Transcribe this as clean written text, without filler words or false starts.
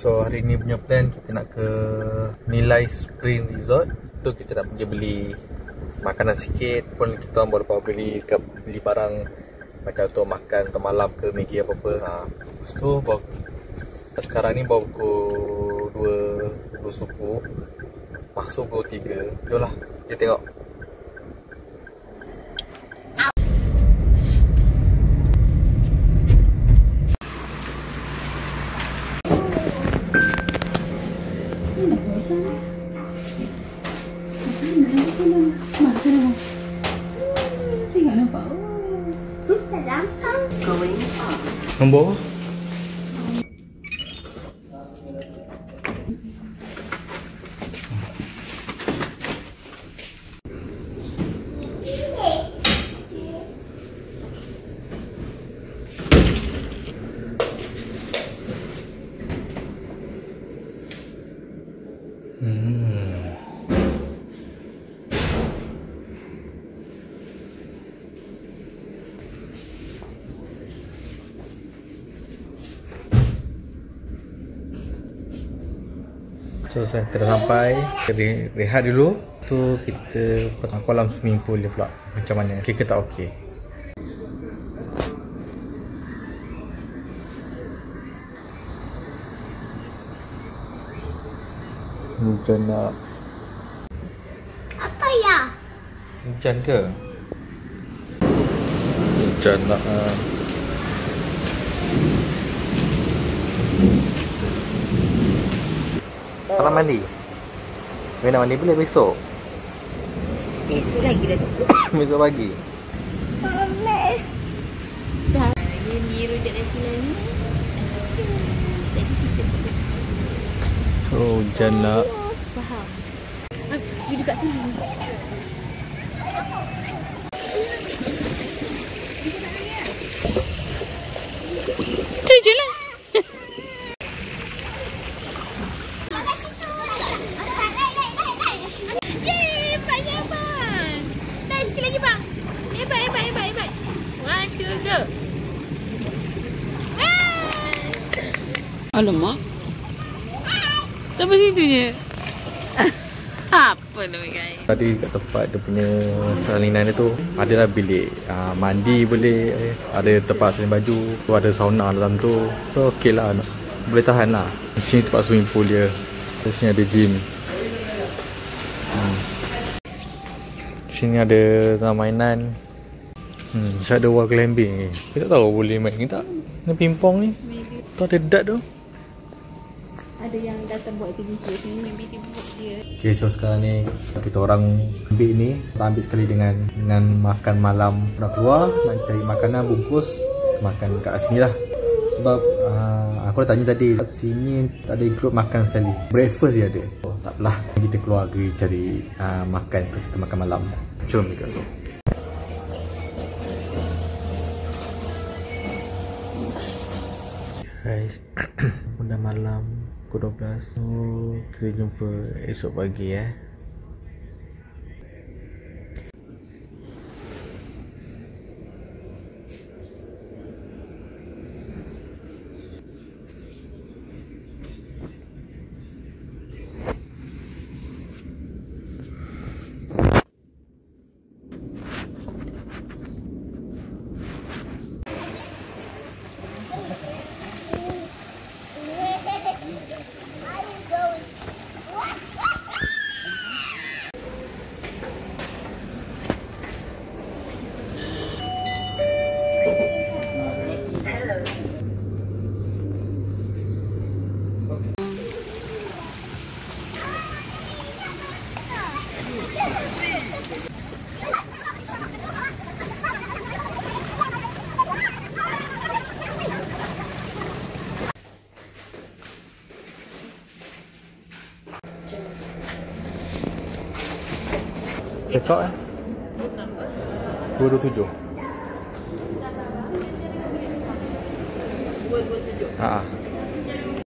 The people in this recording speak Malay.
So hari ni punya plan kita nak ke Nilai Spring Resort. Tu kita nak pergi beli makanan sikit. Pun kita orang baru beli barang macam untuk makan untuk malam ke Maggi apa-apa. Lepas tu sekarang ni baru pukul 2 suku. Masuk pukul 3. Jomlah kita tengok. Nombor? So kita dah sampai, kita rehat dulu. Tu kita petang kolam swimming pool dia pula. Macam mana? Okey ke tak okey? Hujan nak. Apa ya? Hujan ke? Hujan nak. Kalau mandi? Nak mandi boleh besok? Esok lagi dah tutup. Besok pagi? Dah. Dia biru je nanti lagi. Jadi kita boleh. So hujan nak. Faham. Dia dekat sini. Tu je lah. Alamak. Sampai situ je. Apa nama guys? Tadi kat tempat dia punya salinan dia tu adalah bilik mandi boleh, ada tempat salin baju, tu ada sauna dalam tu. So okey lah, boleh tahan lah. Sini tempat swimming pool dia. Sini ada gym. Sini ada mainan. Saya ada wall climbing. Kita tak tahu boleh main ke tak. Ni pingpong ni. Tu ada dart tu. Ada yang datang buat activity sini, maybe dia buat dia. Okay, so sekarang ni kita orang ambil ni. Kita ambil sekali dengan makan malam. Nak keluar, nak cari makanan bungkus, makan kat sini lah. Sebab aku dah tanya tadi, sini tak ada include makan sekali. Breakfast je ada. Oh, tak apalah, kita keluar pergi cari makan untuk kita makan malam. Jom kita tu. Guys, udah malam pukul 12. So kita jumpa esok pagi Check out 227. 227.